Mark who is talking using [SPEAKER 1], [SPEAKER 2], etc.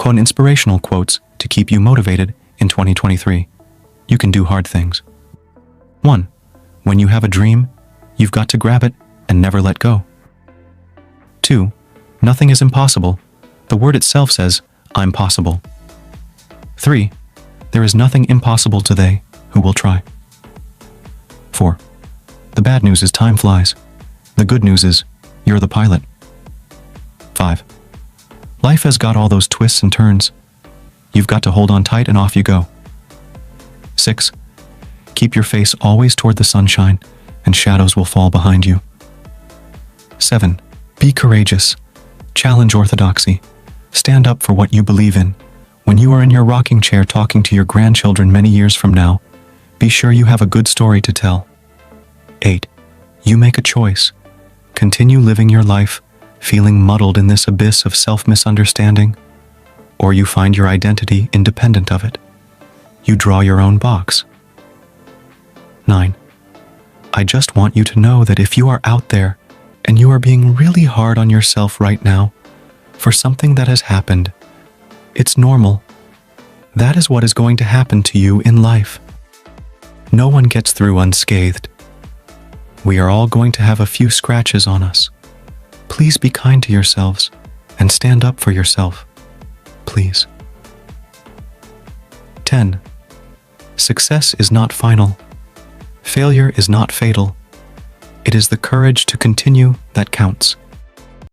[SPEAKER 1] on inspirational quotes to keep you motivated in 2023. You can do hard things. 1. When you have a dream, you've got to grab it and never let go. 2. Nothing is impossible. The word itself says, I'm possible. 3. There is nothing impossible to they who will try. 4. The bad news is time flies. The good news is you're the pilot. 5. Life has got all those twists and turns. You've got to hold on tight and off you go. 6. Keep your face always toward the sunshine and shadows will fall behind you. 7. Be courageous. Challenge orthodoxy. Stand up for what you believe in. When you are in your rocking chair talking to your grandchildren many years from now, be sure you have a good story to tell. 8. You make a choice. Continue living your life, feeling muddled in this abyss of self-misunderstanding, or you find your identity independent of it. You draw your own box. 9. I just want you to know that if you are out there and you are being really hard on yourself right now for something that has happened, it's normal. That is what is going to happen to you in life. No one gets through unscathed. We are all going to have a few scratches on us. Please be kind to yourselves and stand up for yourself. Please. 10. Success is not final. Failure is not fatal. It is the courage to continue that counts.